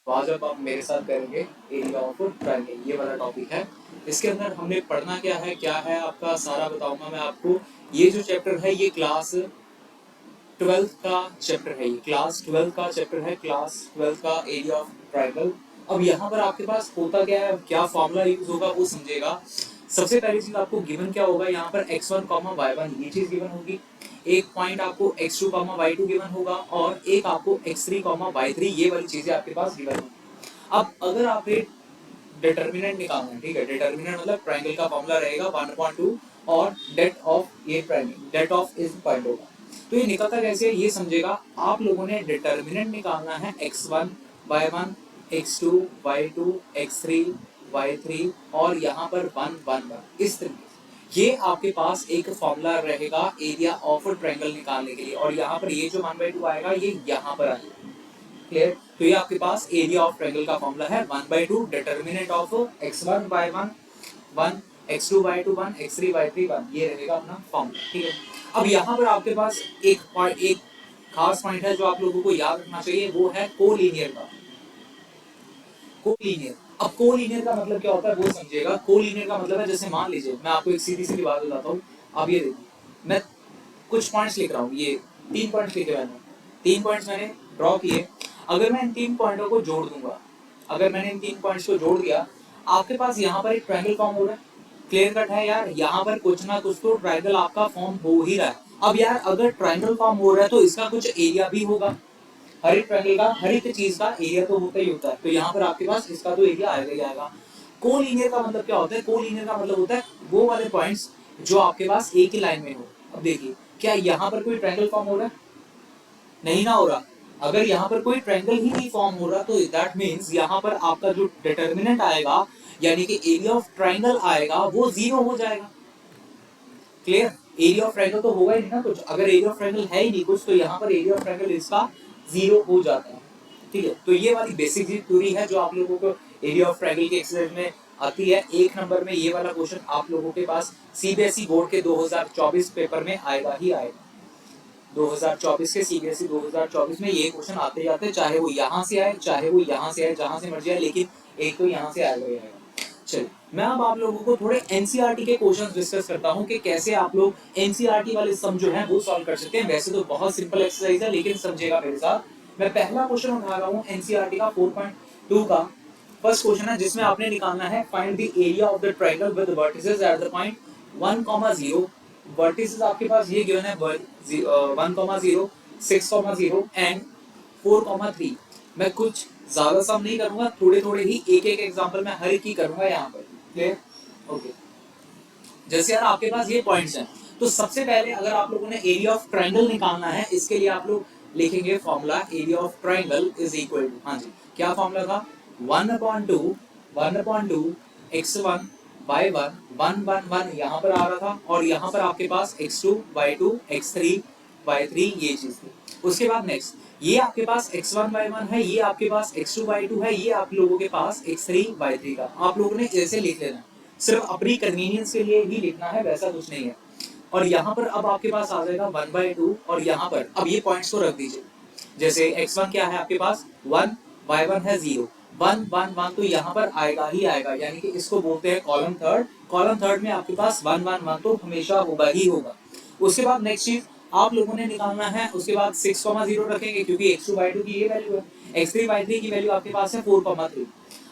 तो आज अब आप मेरे साथ करेंगे एरिया ऑफ ट्रायंगल, ये वाला टॉपिक है। इसके अंदर हमने पढ़ना क्या है आपका सारा बताऊंगा मैं आपको। ये जो चैप्टर है ये क्लास 12th का चैप्टर है, ये क्लास 12th का चैप्टर है, क्लास 12th का एरिया ऑफ ट्रायंगल। अब यहाँ पर आपके पास होता क्या है, क्या फॉर्मूला यूज होगा वो समझेगा। सबसे पहली चीज आपको गिवन क्या होगा, यहाँ पर x1, y1 ये चीज गिवन होगी। एक पॉइंट आपको x2, y2 गिवन होगा और एक आपको x3, y3 ये वाली चीजें आपके पास गिवन होगी। अब अगर आप एक डिटर्मिनेंट निकालना है, ठीक है, डिटर्मिनेंट मतलब ट्रायंगल का फॉर्मूला रहेगा 1/2 और डेट ऑफ ये ट्रायंगल, डेट ऑफ इस पॉइंट होगा। तो ये निकलता कैसे है ये समझेगा। आप लोगों ने डिटर्मिनेंट निकालना है x1, y1, x2, y2, x3, y3 और यहाँ पर 1, 1, 1 इस तरीके से। ये आपके पास एक फॉर्मूला रहेगा एरिया ऑफ ट्रायंगल निकालने के लिए, और यहाँ पर ये जो 1/2 आएगा ये यहाँ पर आएगा। क्लियर? तो ये आपके पास एरिया ऑफ ट्रायंगल का फॉर्मूला है 1/2 determinant of x1, y1 1, x2, y2 1, x3, y3 1, ये रहेगा अपना फॉर्मूला। ठीक है, अब यहाँ पर आपके पास एक खास पॉइंट है जो आप लोगों को याद रखना चाहिए, वो है कोलिनियर का। कोलिनियर, अब कोलिनियर का मतलब क्या होता है वो समझिएगा। कोलिनियर का मतलब है, जैसे मान लीजिए मैं आपको एक सीधी सी बात बताता हूँ। अब ये देखिए, मैं कुछ पॉइंट्स लिख रहा हूँ, ये 3 पॉइंट्स लिखे मैंने, 3 पॉइंट्स मैंने ड्रॉ किए। अगर मैं इन 3 पॉइंटों को जोड़ दूंगा, अगर मैंने इन 3 पॉइंट्स को जोड़ दिया, आपके पास यहाँ पर एक ट्रायंगल फॉर्म हो रहा है। क्लियर कट है यार, यहाँ पर कुछ ना कुछ तो ट्रायंगल आपका फॉर्म हो ही रहा है। अब यार अगर ट्रायंगल फॉर्म हो रहा है तो इसका कुछ एरिया भी होगा। हर एक ट्रायंगल का, हर एक चीज का एरिया तो होता ही होता है। तो यहाँ पर आपके पास इसका तो एरिया आएगा ही आएगा। कोलिनियर का मतलब क्या होता है? कोलिनियर का मतलब होता है वो वाले पॉइंट्स जो आपके पास एक ही लाइन में हो। अब देखिए, क्या यहाँ पर कोई ट्रायंगल फॉर्म हो रहा है? नहीं ना हो रहा। अगर यहाँ पर कोई ट्रायंगल ही नहीं फॉर्म हो रहा तो दैट मींस यहाँ पर आपका जो डिटर्मिनेंट आएगा, यानी कि एरिया ऑफ ट्रायंगल आएगा, वो 0 हो जाएगा। क्लियर? एरिया ऑफ ट्रायंगल तो होगा ही नहीं ना कुछ। अगर एरिया ऑफ ट्रायंगल है ही नहीं कुछ, तो यहाँ पर एरिया ऑफ ट्रायंगल इसका 0 हो जाता है। ठीक है, तो ये वाली बेसिक थ्योरी है जो आप लोगों को एरिया ऑफ ट्रायंगल के एक्सरसाइज में आती है। 1 नंबर में ये वाला क्वेश्चन आप लोगों के पास सीबीएसई बोर्ड के 2024 पेपर में आएगा ही आएगा। 2024 के सीबीएसई 2024 में ये क्वेश्चन आते जाते, चाहे वो यहाँ से आए, चाहे वो यहाँ से आए, जहां से मर्जी आए, लेकिन एक तो यहाँ से आएगा ही आएगा। चलिए, मैं अब आप लोगों को थोड़े एनसीईआरटी के क्वेश्चंस डिस्कस करता हूं कि कैसे आप लोग एनसीईआरटी वाले सम जो है वो सॉल्व कर सकते हैं। वैसे तो बहुत सिंपल एक्सरसाइज है, लेकिन समझेगा मेरे साथ। मैं पहला क्वेश्चन उठा रहा हूं एनसीईआरटी का 4.2 का। फर्स्ट क्वेश्चन है जिसमें आपने निकालना है find the area of the triangle with vertices at the point 1, 0। Vertices आपके पास ये गिवन है 1, 0, 6, 0 एंड 4, 3। मैं कुछ ज्यादा सम नहीं करूंगा, थोड़े थोड़े ही एक एक एग्जांपल मैं हर एक ही करूंगा यहाँ पर। क्लियर? ओके, जैसे यार आपके पास ये पॉइंट्स हैं, तो सबसे पहले अगर आप लोगों ने एरिया ऑफ ट्रायंगल निकालना है, इसके लिए आप लोग लिखेंगे formula area of triangle is equal to, हाँ जी, क्या फॉर्मूला था? 1/2 x1 y1 1, 1, 1 यहाँ पर आ रहा था, और यहाँ पर आपके पास x2 y2 x3 y3 ये चीज थी। उसके बाद नेक्स्ट ये आपके पास x1 y1 है, ये आपके पास x2 y2 है, ये आप लोगों के पास x3 y3 का आप लोगों ने ऐसे लिख लेना है। सिर्फ अपनी कन्वीनियंस के लिए ही लिखना है, वैसा कुछ नहीं है। और यहाँ पर अब आपके पास आ जाएगा 1/2, और यहाँ पर अब ये पॉइंट्स को रख दीजिए। जैसे x1 क्या है आपके पास 1, y1 है 0, 1, 1, 1 तो यहाँ पर आएगा ही आएगा, यानी कि इसको बोलते हैं कॉलम थर्ड। कॉलम थर्ड में आपके पास 1, 1, 1 तो हमेशा होगा ही होगा। उसके बाद नेक्स्ट चीज आप लोगों ने निकालना है, उसके बाद 6, 0 रखेंगे क्योंकि x2 y2 की ये वैल्यू है, x3 y3 की वैल्यू आपके पास है 4, 3।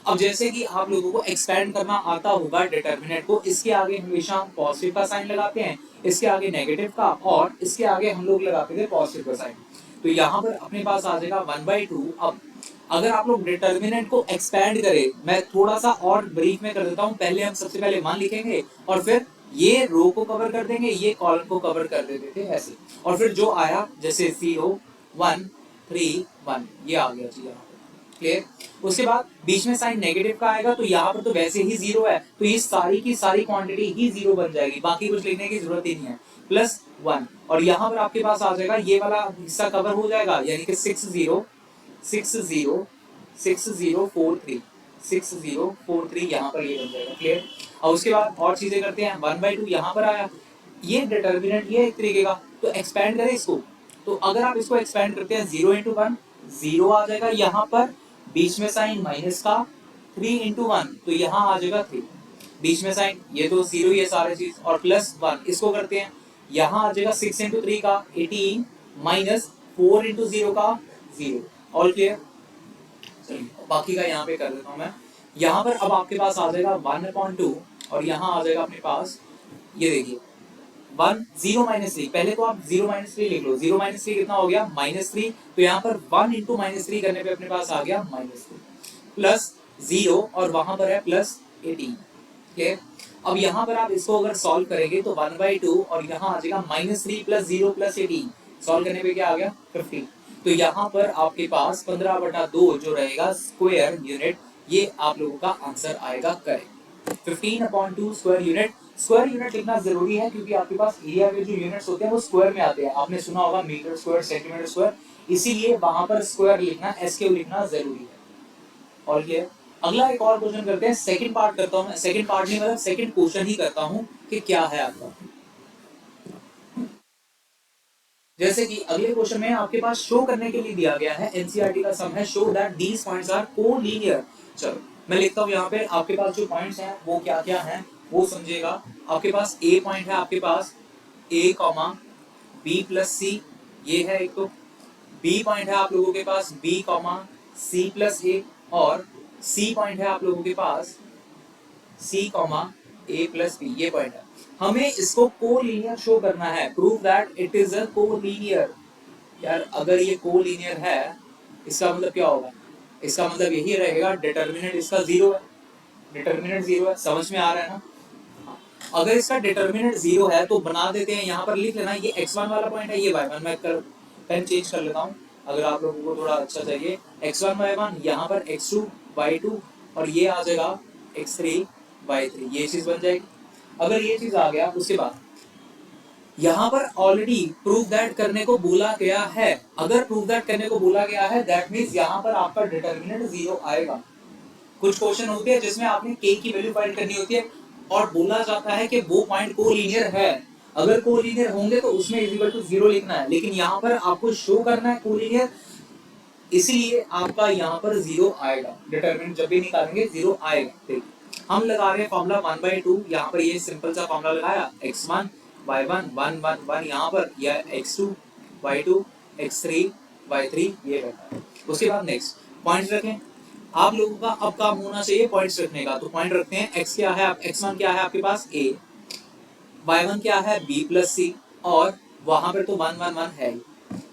अब जैसे कि आप लोगों को एक्सपेंड करना आता होगा डिटर्मिनेंट को, इसके आगे हमेशा हम पॉजिटिव का साइन लगाते हैं, इसके आगे नेगेटिव का, और इसके आगे हम लोग लगाते थे पॉजिटिव का साइन। तो यहाँ पर अपने पास आ जाएगा 1/2। अब अगर आप लोग डिटर्मिनेंट को एक्सपेंड करें, मैं थोड़ा सा और ब्रीफ में कर देता हूँ। पहले हम सबसे पहले 1 लिखेंगे, और फिर ये रो को कवर कर देंगे, ये कॉलम को कवर कर देते थे ऐसे, और फिर जो आया जैसे 0, 1, 3, 1 ये आ गया जी यहाँ पर। क्लियर? उसके बाद बीच में साइन नेगेटिव का आएगा, तो यहाँ पर तो वैसे ही 0 है, तो ये सारी की सारी क्वांटिटी ही 0 बन जाएगी, बाकी कुछ लिखने की जरूरत ही नहीं है। +1, और यहाँ पर आपके पास आ जाएगा ये वाला हिस्सा कवर हो जाएगा, यानी कि 6, 0, 6, 0, 6, 0, 4, 3, 6, 0, 4, 3 यहाँ पर ये बन जाएगा। क्लियर? और उसके बाद और चीजें करते हैं। 1/2 यहाँ पर आया, ये डिटर्मिनेंट ये एक तरीके का, तो एक्सपेंड करें इसको। तो अगर आप इसको एक्सपेंड करते हैं 0 × 1 0 आ जाएगा यहाँ पर, बीच में साइन माइनस का 3 इंटू 1, तो यहाँ आ जाएगा 3, बीच में साइन ये तो 0 ये सारे चीज, और प्लस 1 इसको करते हैं, यहाँ आ जाएगा 6 इंटू 3 का 18 माइनस 4 इंटू 0 का 0। All clear? चलिए बाकी का यहाँ पे कर देता हूँ मैं। यहाँ पर अब आपके पास आ जाएगा 1/2 और यहाँ आ जाएगा अपने पास, ये देखिए 1 0 माइनस 3, पहले तो आप 0 माइनस 3 लिख लो, 0 माइनस 3 कितना हो गया -3, तो यहाँ पर 1 इंटू -3 करने पे अपने पास आ गया -3 प्लस 0 और वहां पर है प्लस 18। ठीक, अब यहाँ पर आप इसको अगर सॉल्व करेंगे तो 1/2 और यहाँ आ जाएगा -3 प्लस 0 प्लस 18, सॉल्व करने पे क्या आ गया 15। तो यहाँ पर आपके पास 15/2 जो रहेगा स्क्वायर यूनिट, ये आप लोगों का आंसर आएगा correct. 15/2 square unit. Square unit लिखना जरूरी है क्योंकि आपके पास एरिया के जो यूनिट्स होते हैं वो स्क्वायर में आते हैं, आपने सुना होगा मीटर स्क्वायर, सेंटीमीटर स्क्वायर, इसीलिए वहां पर स्क्वायर लिखना, एसक्यू लिखना जरूरी है। और ये अगला एक और क्वेश्चन करते हैं, सेकंड पार्ट करता हूं मैं, सेकंड पार्ट नहीं मतलब सेकंड क्वेश्चन ही करता हूं कि क्या है आपका। जैसे कि अगले क्वेश्चन में आपके पास शो करने के लिए दिया गया है, एनसीईआरटी का सम है, show that these points are collinear. चलो मैं लिखता हूं यहाँ पे, आपके पास जो पॉइंट्स हैं वो क्या क्या हैं वो समझेगा। आपके पास ए पॉइंट है, आपके पास ए कॉमा बी प्लस सी, ये है एक, तो बी पॉइंट है आप लोगों के पास बी कॉमा सी प्लस ए, और सी पॉइंट है आप लोगों के पास सी कॉमा ए प्लस बी, ये पॉइंट है। हमें इसको कोलिनियर शो करना है, prove that it is a collinear. यार अगर ये कोलिनियर है इसका मतलब क्या होगा, इसका मतलब यही रहेगा डिटर्मिनेंट इसका 0 है, डिटर्मिनेंट 0 है, समझ में आ रहा है ना। अगर इसका डिटर्मिनेंट 0 है तो बना देते हैं, यहाँ पर लिख लेना ये x1 वाला पॉइंट है, ये y1, मैं पेन चेंज कर लेता हूँ अगर आप लोगों को थोड़ा अच्छा चाहिए। x1 y1, यहाँ पर x2 y2 और ये आ जाएगा x3 y3, ये चीज बन जाएगी। अगर ये चीज आ गया उसके बाद यहाँ पर ऑलरेडी प्रूव दैट करने को बोला गया है, अगर प्रूव दैट करने को बोला गया है दैट मींस यहाँ पर आपका डिटर्मिनेंट 0 आएगा। कुछ क्वेश्चन होते हैं जिसमें आपने k की वैल्यू फाइंड करनी होती है और बोला जाता है कि वो पॉइंट कोलिनियर है, अगर कोलिनियर होंगे तो उसमें इक्वल टू 0 लिखना है, लेकिन यहाँ पर आपको शो करना है कोलिनियर, इसलिए आपका यहाँ पर 0 आएगा, डिटरमिनेंट जब भी निकालेंगे 0 आएगा। देखिए हम लगा रहे हैं फॉर्मूला 1/2, यहाँ पर ये सिंपल सा फॉर्मूला लगाया, x1 y1 1 1 1 यहाँ पर, या x2 y2 x3 y3 ये बैठा है। उसके बाद नेक्स्ट पॉइंट्स रखें, आप लोगों का अब काम होना चाहिए पॉइंट्स रखने का, तो पॉइंट रखते हैं। x क्या है, x1 क्या है आपके पास a, y1 क्या है b प्लस c, और वहां पर तो 1 1 1 है।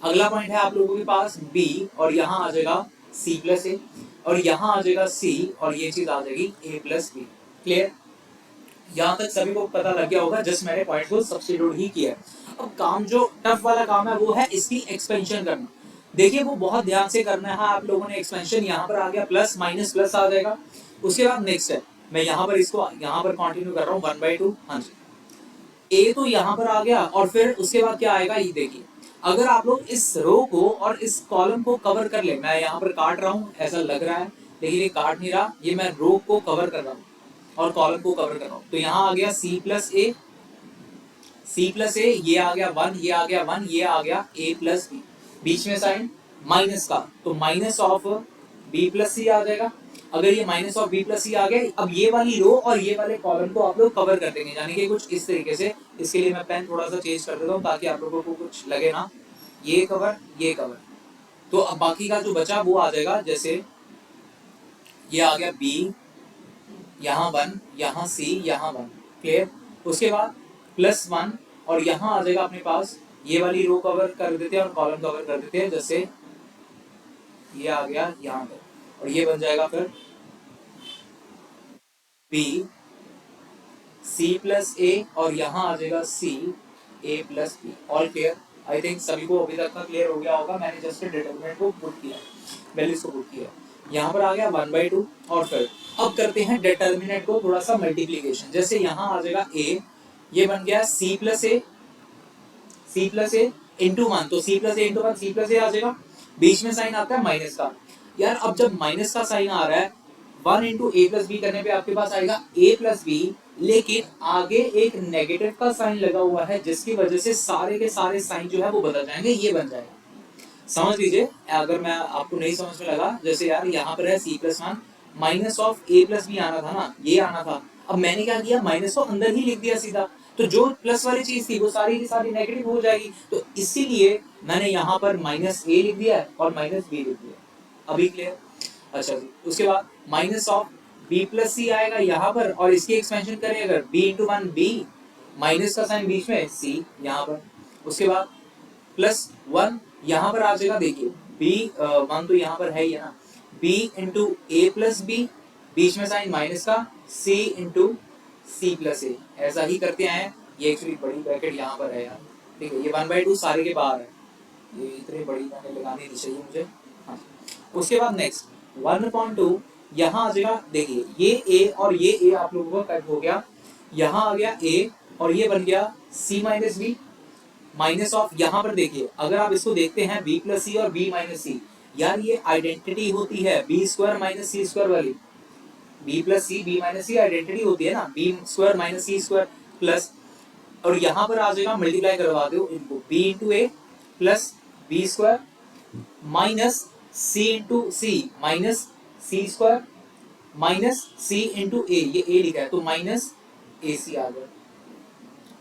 अगला पॉइंट है आप लोगों के पास b और यहाँ आ जाएगा c प्लस a, और यहाँ आ जाएगा c और ये चीज आ जाएगी a प्लस b। क्लियर? यहाँ तक सभी को पता लग गया होगा, जस्ट मैंने पॉइंट को सब्स्टिट्यूट ही किया है। अब काम जो टफ वाला काम है वो है इसकी एक्सपेंशन करना। देखिए वो बहुत ध्यान से करना है आप लोगों ने। एक्सपेंशन यहाँ पर आ गया, प्लस माइनस प्लस आ जाएगा। उसके बाद नेक्स्ट है, मैं यहाँ पर इसको यहाँ पर कंटिन्यू कर रहा हूँ 1/2। हाँ जी, ए तो यहाँ पर आ गया, और फिर उसके बाद क्या आएगा ये देखिए। अगर आप लोग इस रो को और इस कॉलम को कवर कर ले, मैं यहाँ पर काट रहा हूँ ऐसा लग रहा है लेकिन ये काट नहीं रहा, ये मैं रो को कवर कर रहा हूँ और कॉलम को कवर कर रहा हूँ। तो यहाँ आ गया c प्लस ए, c प्लस ए, ये आ गया 1, ये आ गया 1, ये आ गया a प्लस बी, बीच में साइन माइनस का, तो माइनस ऑफ b प्लस सी आ जाएगा। अगर ये माइनस ऑफ b प्लस सी आ गया, अब ये वाली रो और ये वाले कॉलम को आप लोग कवर कर देंगे, यानी कि कुछ इस तरीके से। इसके लिए मैं पेन थोड़ा सा चेंज कर देता हूँ ताकि आप लोगों को कुछ लगे ना, ये कवर ये कवर। तो अब बाकी का जो बचा वो आ जाएगा, जैसे ये आ गया b, यहाँ 1, यहाँ c, यहाँ 1। क्लियर? उसके बाद प्लस 1 और यहाँ आ जाएगा अपने पास, ये वाली रो कवर कर देते हैं और कॉलम कवर कर देते हैं, जैसे ये आ गया यहाँ पर, और ये बन जाएगा फिर b c प्लस a और यहाँ आ जाएगा c a plus b। All clear? I think सभी को अभी तक का क्लियर हो गया होगा। मैंने जस्ट डिटरमिनेंट को पुट किया, वैल्यूज को पुट किया, यहाँ पर आ गया 1/2। और फिर अब करते हैं डिटरमिनेंट को थोड़ा सा मल्टीप्लीकेशन, जैसे यहाँ आ जाएगा a, ये बन गया c प्लस a इंटू 1, तो c plus a into 1 c plus a आ जाएगा, बीच में साइन आता है माइनस का। यार अब जब माइनस का साइन आ रहा है 1 इंटू a प्लस बी करने पे आपके पास आएगा a प्लस बी, लेकिन आगे एक नेगेटिव का साइन लगा हुआ है जिसकी वजह से सारे के सारे साइन जो है वो बदल जाएंगे, ये बन जाएगा समझ लीजिए, अगर मैं आपको नहीं समझ में लगा, जैसे यार यहाँ पर है c+1 minus of a plus B आना था ना, ये आना था। अब मैंने क्या किया, माइनस को अंदर ही लिख दिया सीधा, तो जो प्लस वाली चीज थी वो सारी की सारी नेगेटिव हो जाएगी, तो इसीलिए मैंने यहाँ पर माइनस a लिख दिया और माइनस b लिख दिया। अभी क्लियर? अच्छा जी, उसके बाद minus of b plus C आएगा यहाँ पर, और इसकी एक्सपेंशन करें अगर b into one B, minus का साइन बीच में c यहाँ पर, उसके बाद प्लस वन यहाँ पर आ जाएगा। देखिए b वन तो यहाँ पर है ही है ना, b इंटू ए प्लस बी, बीच में साइन माइनस का, c इंटू सी प्लस ए, ऐसा ही करते आए हैं। ये एक्चुअली बड़ी ब्रैकेट यहाँ पर है यार, ठीक है, ये 1/2 सारे के बाहर है, ये इतनी बड़ी मैंने लगानी नहीं चाहिए मुझे। हाँ, उसके बाद नेक्स्ट 1/2 यहाँ आ जाएगा। देखिए ये a और ये a आप लोगों का कट हो गया, यहाँ आ गया a और ये बन गया c minus B, minus of यहाँ पर देखिए, अगर आप इसको देखते हैं b प्लस सी और b माइनस सी, यार ये आइडेंटिटी होती है b स्क्वायर माइनस सी स्क्वायर वाली, b प्लस सी b माइनस सी आइडेंटिटी होती है ना, b स्क्वायर माइनस सी स्क्वायर प्लस, और यहाँ पर आ जाएगा मल्टीप्लाई करवा दो इनको, b इंटू ए प्लस बी स्क्वायर माइनस सी इंटू सी माइनस सी स्क्वायर माइनस सी इंटू ए, ये ए लिखा है तो माइनस ए सी आ गया।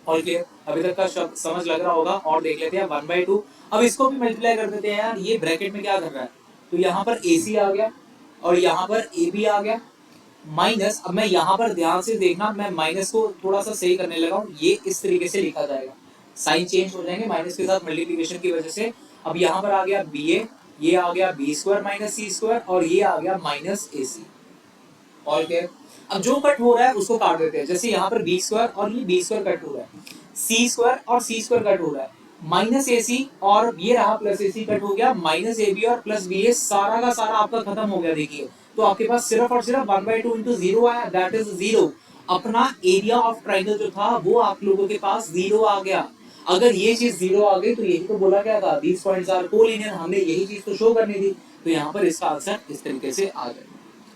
और क्लियर? अभी तक का शब्द समझ लग रहा होगा, और देख लेते हैं 1/2। अब इसको भी मल्टीप्लाई कर देते हैं यार, ये ब्रैकेट में क्या कर रहा है, तो यहाँ पर ए सी आ गया और यहाँ पर ए बी आ गया माइनस, अब मैं यहाँ पर ध्यान से देखना, मैं माइनस को थोड़ा सा सही करने लगा हूँ, ये इस तरीके से लिखा जाएगा, साइन चेंज हो जाएंगे माइनस के साथ मल्टीप्लिकेशन की वजह से। अब यहाँ पर आ गया बी ए, ये आ गया बी स्क्वायर माइनस सी स्क्वायर, और ये आ गया माइनस ए सी। और क्या, अब जो कट हो रहा है उसको काट देते हैं, जैसे यहाँ पर बी स्क्वायर और ये बी स्क्वायर कट हो रहा है, सी स्क्वायर और सी स्क्वायर कट हो रहा है, माइनस ए सी और ये रहा प्लस ए सी कट हो गया, माइनस ए बी और प्लस बी ए, सारा का सारा आपका खत्म हो गया। देखिए तो आपके पास सिर्फ और सिर्फ 1/2 इंटू जीरो आया, दैट इज जीरो। अपना एरिया ऑफ ट्राइंगल जो था वो आप लोगों के पास जीरो आ गया। अगर ये चीज जीरो आ गई तो यही तो बोला गया था, दीज पॉइंट्स आर कोलिनियर, हमने यही चीज तो शो करनी थी, तो यहाँ पर इसका आंसर इस तरीके से आ जाए।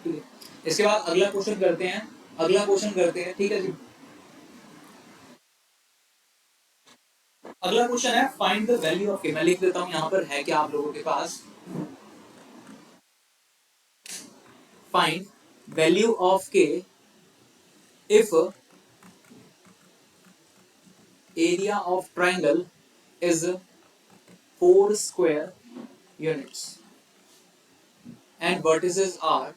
ठीक है, इसके बाद अगला क्वेश्चन करते हैं, अगला क्वेश्चन करते हैं, ठीक है जी। अगला क्वेश्चन है फाइंड द वैल्यू ऑफ के, मैं लिख देता हूं यहाँ पर है क्या आप लोगों के पास, find value of K if area of triangle is 4 square units and vertices are,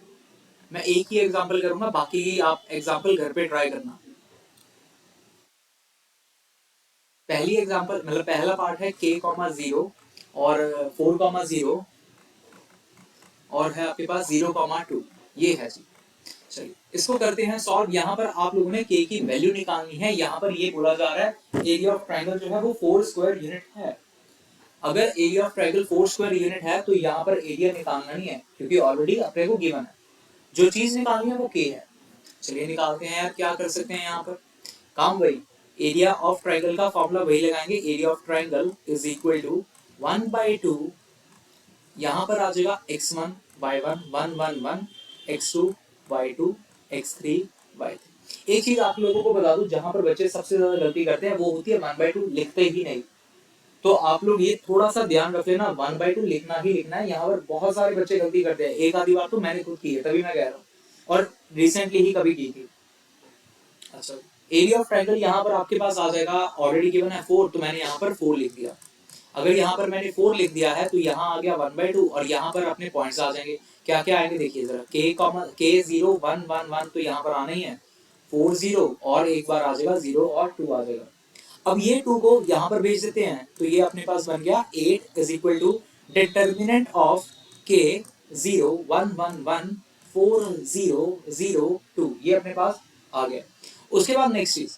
मैं एक ही एग्जांपल करूंगा, बाकी की आप एग्जांपल घर पे ट्राई करना। पहली एग्जांपल मतलब पहला पार्ट है k, 0 और 4, 0 और है आपके पास 0, 2, ये है जी। चलिए इसको करते हैं सॉल्व। यहाँ पर आप लोगों ने k की वैल्यू निकालनी है। यहाँ पर ये बोला जा रहा है एरिया ऑफ ट्राइंगल जो है वो 4 स्क्वायर यूनिट है। अगर area of triangle 4 square unit है तो यहाँ पर एरिया निकालना नहीं है, क्योंकि ऑलरेडी अपने को गिवन है, जो चीज निकालनी है वो k है। चलिए निकालते हैं यार, क्या कर सकते हैं यहाँ पर, काम वही, एरिया ऑफ ट्राइंगल का फॉर्मूला वही लगाएंगे, area of triangle is equal to 1/2, यहाँ पर आ जाएगा x1 y1 1 1 1, x2 y2 x3 y3। एक चीज आप लोगों को बता दूं, जहां पर बच्चे सबसे ज्यादा गलती करते हैं वो होती है 1/2 लिखते ही नहीं। तो आप लोग ये थोड़ा सा ध्यान रख लेना, 1/2 लिखना ही लिखना है। यहाँ पर बहुत सारे बच्चे गलती करते हैं, एक आधी बार तो मैंने खुद की है, तभी मैं कह रहा हूँ, और रिसेंटली ही कभी की थी। अच्छा, एरिया ऑफ ट्राइंगल यहाँ पर आपके पास आ जाएगा, ऑलरेडी गिवन है 4, तो मैंने यहाँ पर 4 लिख दिया। अगर यहाँ पर मैंने 4 लिख दिया है तो यहाँ आ गया 1/2, और यहाँ पर अपने पॉइंट्स आ जाएंगे, क्या क्या आएंगे देखिए जरा, k 0 1 1 1 तो यहाँ पर आना ही है, 4 0 और एक बार आ जाएगा 0 और 2 आ जाएगा। अब ये 2 को यहाँ पर भेज देते हैं, तो ये अपने पास बन गया 8 is equal to determinant of k 0 1 1 1 4 0 0 2, ये अपने पास आ गया। उसके बाद नेक्स्ट चीज,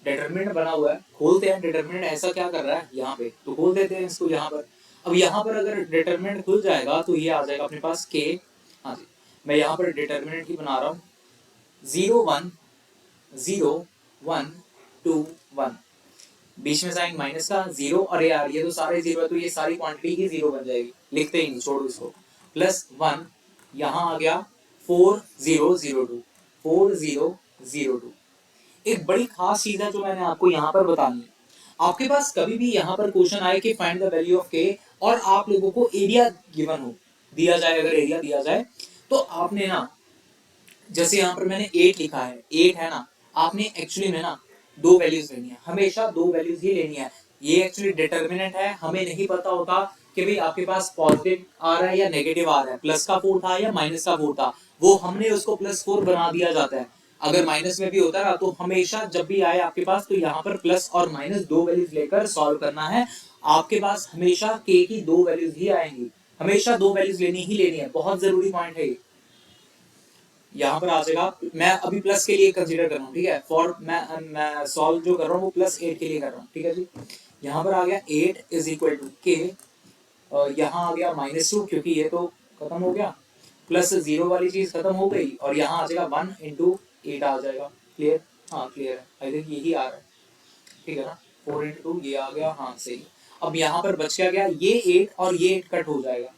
डिटरमिनेंट बना हुआ है, खोलते हैं डिटरमिनेंट ऐसा क्या कर रहा है यहाँ पे, तो खोल देते हैं इसको यहाँ पर। अब यहाँ पर अगर डिटरमिनेंट खुल जाएगा तो ये आ जाएगा अपने पास k, हाँ जी, मैं यहाँ पर डिटरमिनेंट ही बना रहा हूँ, 0 1 0 1 2 1, बीच में साइन माइनस का 0, अरे यार ये तो सारे 0 है, तो ये सारी क्वांटिटी ही 0 बन जाएगी, लिखते ही नहीं, छोड़ो इसको, प्लस 1, यहाँ आ गया 4 0 0 2 4 0 0 2। एक बड़ी खास चीज है जो मैंने आपको यहाँ पर बतानी है, आपके पास कभी भी यहाँ पर क्वेश्चन आए कि फाइंड द वैल्यू ऑफ के, और आप लोगों को एरिया गिवन हो, दिया जाए, अगर एरिया दिया जाए तो आपने ना, जैसे यहाँ पर मैंने 8 लिखा है, 8 है ना, आपने एक्चुअली में ना 2 वैल्यूज लेनी है, हमेशा 2 वैल्यूज ही लेनी है। ये एक्चुअली डिटर्मिनेंट है, हमें नहीं पता होता कि भाई आपके पास पॉजिटिव आ रहा है या नेगेटिव आ रहा है, प्लस का 4 था या माइनस का 4 था, वो हमने उसको +4 बना दिया जाता है। अगर माइनस में भी होता है तो हमेशा जब भी आए आपके पास, तो यहाँ पर प्लस और माइनस 2 वैल्यूज लेकर सॉल्व करना है। आपके पास हमेशा के की 2 वैल्यूज ही आएंगी, हमेशा 2 वैल्यूज लेनी ही लेनी है, बहुत जरूरी पॉइंट है ये। यहाँ पर आ जाएगा, मैं अभी प्लस के लिए कंसीडर कर रहा हूँ, ठीक है, फॉर मैं सॉल्व जो कर रहा हूँ वो +8 के लिए कर रहा हूँ, ठीक है जी। यहाँ पर आ गया 8 इज इक्वल टू के, यहाँ आ गया -2 क्योंकि ये तो खत्म हो गया, +0 वाली चीज खत्म हो गई, और यहाँ आ जाएगा 1 इंटू 8 आ जाएगा। क्लियर? हाँ क्लियर है, आई थिंक यही आ रहा है, ठीक है ना। 4 इंटू 2 ये आ गया, हाँ सही। अब यहाँ पर बच क्या गया, ये 8 और ये 8 कट हो जाएगा,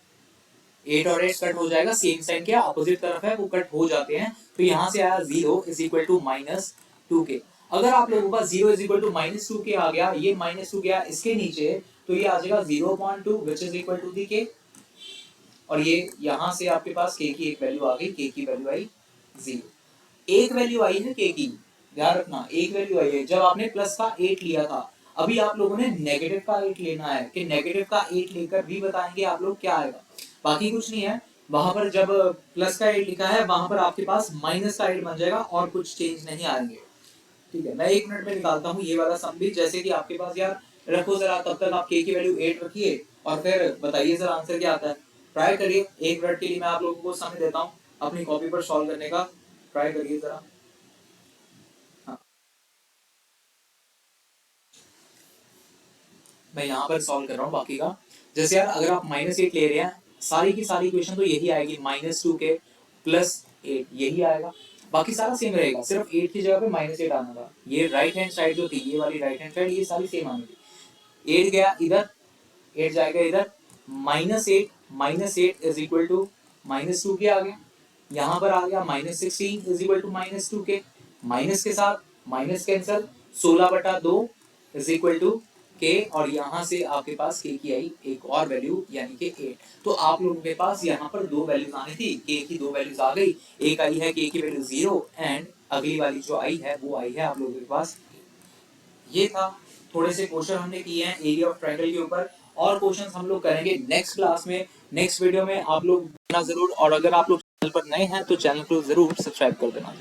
8 और 8 कट हो जाएगा, सेम साइन के अपोजिट तरफ है, वो कट हो जाते हैं, तो यहाँ से आया 0 इज इक्वल टू -2k। अगर आप लोगों का 0 इज इक्वल टू -2k आ गया, ये -2 गया इसके नीचे, तो ये आ जाएगा 0.2 which is equal to the k, और ये यहाँ से आपके पास k की एक वैल्यू आ गई, k की वैल्यू आई 0। एक वैल्यू आई है k की, ध्यान रखना, एक वैल्यू आई है, जब आपने प्लस का 8 लिया था। अभी आप लोगों ने नेगेटिव का 8 लेना है, कि नेगेटिव का 8 लेकर भी बताएंगे आप लोग क्या आएगा, बाकी कुछ नहीं है। वहां पर जब प्लस का 8 लिखा है, वहां पर आपके पास माइनस का 8 बन जाएगा, और कुछ चेंज नहीं आएंगे, ठीक है। मैं 1 मिनट में निकालता हूँ ये वाला सम भी, जैसे कि आपके पास यार रखो जरा, तब तक आप k की वैल्यू 8 रखिए, और फिर बताइए सर आंसर क्या आता है, ट्राई करिए। 1 मिनट के लिए मैं आप लोगों को समय देता हूँ अपनी कॉपी पर सॉल्व करने का, ट्राई करिए जरा। हाँ, मैं यहाँ पर सॉल्व कर रहा हूँ बाकी का। जैसे यार अगर आप -8 ले रहे हैं, सारी की सारी इक्वेशन तो यही आएगी, -2k +8 यही आएगा, बाकी सारा सेम रहेगा, सिर्फ 8 की जगह पे -8 आना था। ये राइट हैंड साइड जो थी, ये वाली राइट हैंड साइड, ये सारी सेम आनी थी। 8 गया इधर, 8 जाएगा इधर, -8 इज इक्वल टू -2k आ गया, यहाँ पर आ गया -16 is equal to -2k, minus के साथ minus cancel, 16/2 is equal to k, और यहाँ से आपके पास k की आई एक और वैल्यू यानी कि 8। तो आप लोगों के पास यहाँ पर 2 वैल्यूज आनी थी, k की 2 वैल्यूज आ गई, एक आई है k की वैल्यू 0, एंड अगली वाली जो आई है वो आई है आप लोगों के पास। ये था, थोड़े से क्वेश्चन हमने किए हैं एरिया ऑफ ट्रायंगल के ऊपर, और क्वेश्चंस हम लोग करेंगे नेक्स्ट क्लास में, नेक्स्ट वीडियो में। आप लोग देखना जरूर, और अगर आप लोग चैनल पर नए हैं तो चैनल को जरूर सब्सक्राइब कर देना।